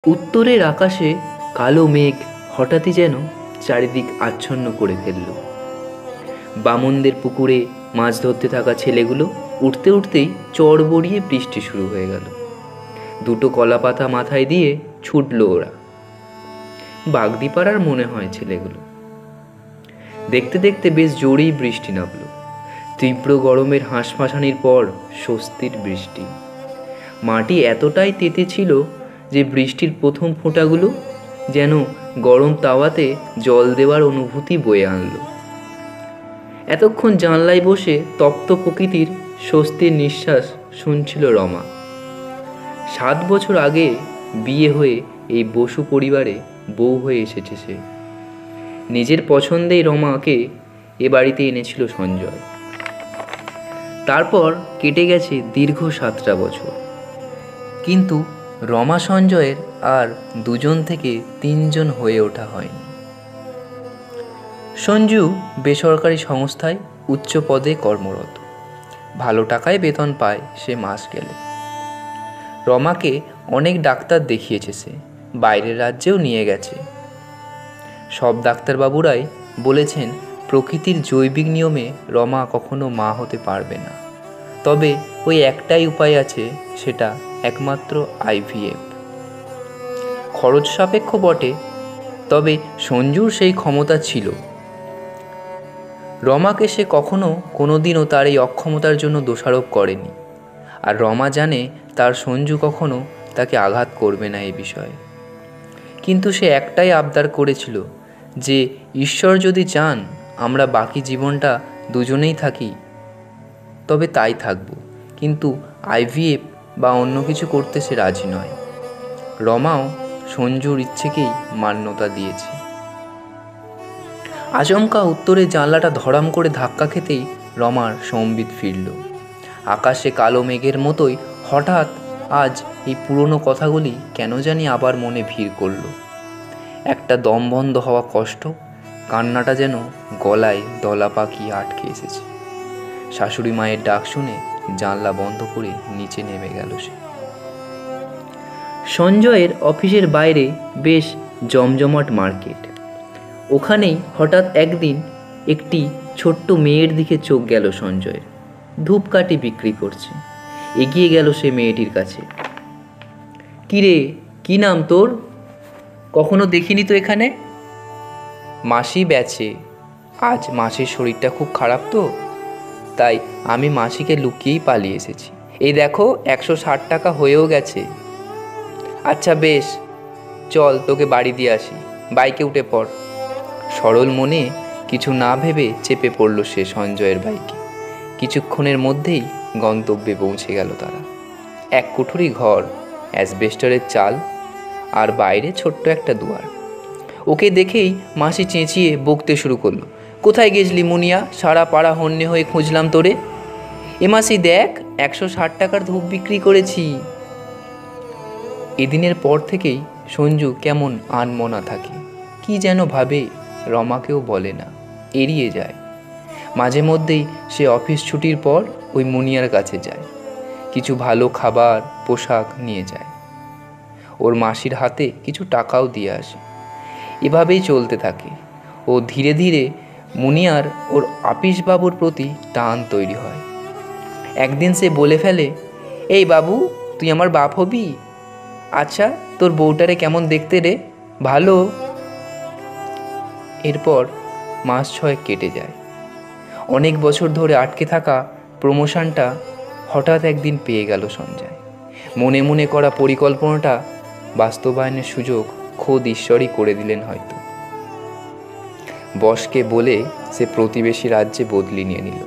উত্তরের আকাশে কালো মেঘ হঠাৎই যেন চারিদিক আচ্ছন্ন করে ফেলল। বামনদের পুকুরে মাছ ধরতে থাকা ছেলেগুলো উঠতে উঠতেই চড় বড়িয়ে বৃষ্টি শুরু হয়ে গেল। দুটো কলাপাতা মাথায় দিয়ে ছুটল ওরা। বাগদিপাড়ার মনে হয় ছেলেগুলো। দেখতে দেখতে বেশ জোরেই বৃষ্টি নামল। তীব্র গরমের হাঁসফাঁসানির পর স্বস্তির বৃষ্টি। মাটি এতটাই তেতে ছিল যে বৃষ্টির প্রথম ফোঁটাগুলো যেন গরম তাওয়াতে জল দেওয়ার অনুভূতি বয়ে আনল। এতক্ষণ জানলায় বসে তপ্ত প্রকৃতির স্বস্তির নিঃশ্বাস শুনছিল রমা। 7 বছর আগে বিয়ে হয়ে এই বসু পরিবারে বউ হয়ে এসেছে সে। নিজের পছন্দেই রমাকে এ বাড়িতে এনেছিল সঞ্জয়। তারপর কেটে গেছে দীর্ঘ 7টা বছর, কিন্তু রমা সঞ্জয়ের আর 2জন থেকে 3জন হয়ে ওঠা হয়নি। সঞ্জু বেসরকারি সংস্থায় উচ্চ পদে কর্মরত। ভালো টাকায় বেতন পায় সে মাস গেলে। রমাকে অনেক ডাক্তার দেখিয়েছে সে, বাইরের রাজ্যেও নিয়ে গেছে। সব ডাক্তারবাবুরাই বলেছেন প্রকৃতির জৈবিক নিয়মে রমা কখনো মা হতে পারবে না। তবে ওই একটাই উপায় আছে, সেটা একমাত্র IVF। খরচ সাপেক্ষ বটে, তবে সঞ্জুর সেই ক্ষমতা ছিল। রমাকে সে কখনো কোনোদিনও তার এই অক্ষমতার জন্য দোষারোপ করেনি। আর রমা জানে তার সঞ্জু কখনো তাকে আঘাত করবে না এই বিষয়ে। কিন্তু সে একটাই আবদার করেছিল যে ঈশ্বর যদি চান আমরা বাকি জীবনটা দুজনেই থাকি তবে তাই থাকব, কিন্তু IVF বা অন্য কিছু করতে সে রাজি নয়। রমাও সঞ্জুর ইচ্ছেকেই মান্যতা দিয়েছে। আচমকা উত্তরের জানলাটা ধড়াম করে ধাক্কা খেতেই রমার সম্বিত ফিরল। আকাশে কালো মেঘের মতোই হঠাৎ আজ এই পুরনো কথাগুলি কেন জানি আবার মনে ভিড় করল। একটা দম বন্ধ হওয়া কষ্ট, কান্নাটা যেন গলায় দলা পাকি আটকে এসেছে। শাশুড়ি মায়ের ডাক শুনে জানলা বন্ধ করে নিচে নেমে গেল সে। সঞ্জয়ের অফিসের বাইরে বেশ জমজমাট মার্কেট। ওখানেই হঠাৎ একদিন একটি ছোট্ট মেয়ের দিকে চোখ গেল সঞ্জয়ের। ধূপকাঠি বিক্রি করছে। এগিয়ে গেল সে মেয়েটির কাছে। কিরে, কি নাম তোর? কখনো দেখিনি তো এখানে। মাসি বেচে। আজ মাসির শরীরটা খুব খারাপ তো, তাই আমি মাসিকে লুকিয়েই পালিয়ে এসেছি। এই দেখো 160 টাকা হয়েও গেছে। আচ্ছা বেশ, চল তোকে বাড়ি দিয়ে আসি, বাইকে উঠে পড়। সরল মনে কিছু না ভেবে চেপে পড়ল সে সঞ্জয়ের বাইকে। কিছুক্ষণের মধ্যেই গন্তব্যে পৌঁছে গেল তারা। এক কুঠুরি ঘর, অ্যাসবেস্টরের চাল, আর বাইরে ছোট্ট একটা দুয়ার। ওকে দেখেই মাসি চেঁচিয়ে বকতে শুরু করলো। কোথায় গেছলি মুনিয়া? সারা পাড়া হন্যে হয়ে খুঁজলাম তোরে। এ মাসি দেখ, 160 টাকার ধূপ বিক্রি করেছি। এদিনের পর থেকেই সঞ্জু কেমন আনমনা থাকে। কি যেন ভাবে, রমাকেও বলে না, এড়িয়ে যায়। মাঝে মধ্যেই সে অফিস ছুটির পর ওই মুনিয়ার কাছে যায়, কিছু ভালো খাবার পোশাক নিয়ে যায়। ওর মাসির হাতে কিছু টাকাও দিয়ে আসে। এভাবেই চলতে থাকে। ও ধীরে ধীরে মুনিয়ার ওর আপিসবাবুর প্রতি টান তৈরি হয়। একদিন সে বলে ফেলে, এই বাবু, তুই আমার বাপ হবি? আচ্ছা, তোর বউটারে কেমন দেখতে রে? ভালো? এরপর মাস 6 কেটে যায়। অনেক বছর ধরে আটকে থাকা প্রমোশনটা হঠাৎ একদিন পেয়ে গেল সঞ্জয়। মনে মনে করা পরিকল্পনাটা বাস্তবায়নের সুযোগ খোদ ঈশ্বরই করে দিলেন হয়তো। বসকে বলে সে প্রতিবেশী রাজ্যে বদলি নিয়ে নিল।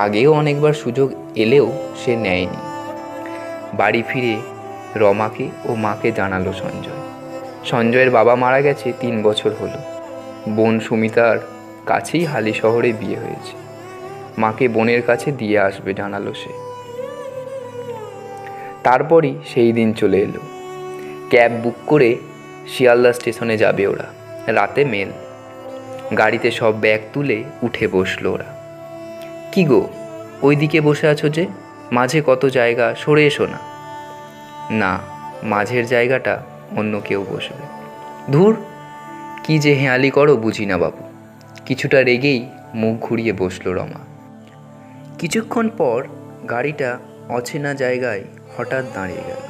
আগেও অনেকবার সুযোগ এলেও সে নেয়নি। বাড়ি ফিরে রমাকে ও মাকে জানালো সঞ্জয়। সঞ্জয়ের বাবা মারা গেছে 3 বছর হলো। বোন সুমিতার কাছেই হালি শহরে বিয়ে হয়েছে। মাকে বোনের কাছে দিয়ে আসবে জানালো সে। তারপরই সেই দিন চলে এলো। ক্যাব বুক করে শিয়ালদা স্টেশনে যাবে ওরা। রাতে মেল। গাড়িতে সব ব্যাগ তুলে উঠে বসলো ওরা। কি গো, ওই দিকে বসে আছো যে? মাঝে কত জায়গা, সরে এসো না। না, মাঝের জায়গাটা অন্য কেউ বসবে। ধুর, কি যে হেঁয়ালি করো বুঝি না বাবু। কিছুটা রেগেই মুখ ঘুরিয়ে বসল রমা। কিছুক্ষণ পর গাড়িটা অচেনা জায়গায় হঠাৎ দাঁড়িয়ে গেল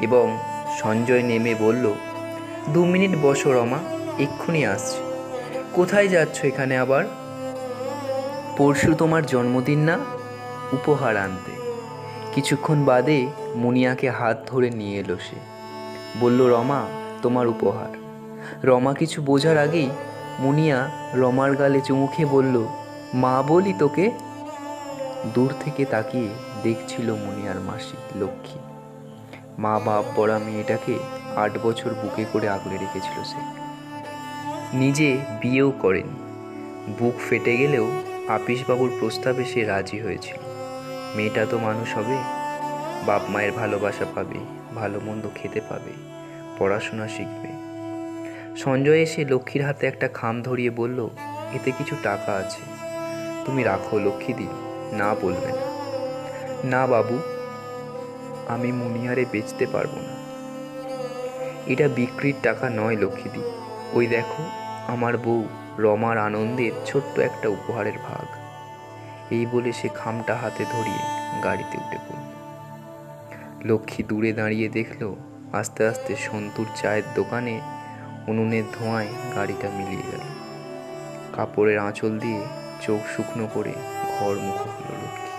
এবং সঞ্জয় নেমে বলল, 2 মিনিট বসো রমা, এক্ষুনি আসছি। কোথায় যাচ্ছ এখানে আবার? পরশু তোমার জন্মদিন না, উপহার আনতে। কিছুক্ষণ বাদে মুনিয়াকে হাত ধরে নিয়ে এলো সে। বলল, রমা, তোমার উপহার। রমা কিছু বোঝার আগেই মুনিয়া রমার গালে চুমু খেয়ে বলল, মা বলি তোকে। দূর থেকে তাকিয়ে দেখছিল মুনিয়ার মাসি লক্ষ্মী। মা বাপ বড়া মেয়েটাকে 8 বছর বুকে করে আগলে রেখেছিল সে। নিজে বিয়েও করেনি। বুক ফেটে গেলেও আপিসবাবুর প্রস্তাবে সে রাজি হয়েছিল। মেয়েটা তো মানুষ হবে, বাপ মায়ের ভালোবাসা পাবে, ভালো মন্দ খেতে পাবে, পড়াশোনা শিখবে। সঞ্জয় এসে লক্ষ্মীর হাতে একটা খাম ধরিয়ে বলল, এতে কিছু টাকা আছে, তুমি রাখো লক্ষ্মীদি, না বলবে না। না বাবু, আমি মুনিয়ারে বেচতে পারবো না। এটা বিক্রির টাকা নয় লক্ষ্মীদি, ওই দেখো আমার বউ রমার আনন্দের ছোট্ট একটা উপহারের ভাগ। এই বলে সে খামটা হাতে ধরিয়ে গাড়িতে উঠে পড়ল। লক্ষ্মী দূরে দাঁড়িয়ে দেখল আস্তে আস্তে সন্তুর চায়ের দোকানে উনুনের ধোঁয়ায় গাড়িটা মিলিয়ে গেল। কাপড়ের আঁচল দিয়ে চোখ শুকনো করে ঘর মুখো হলো লক্ষ্মী।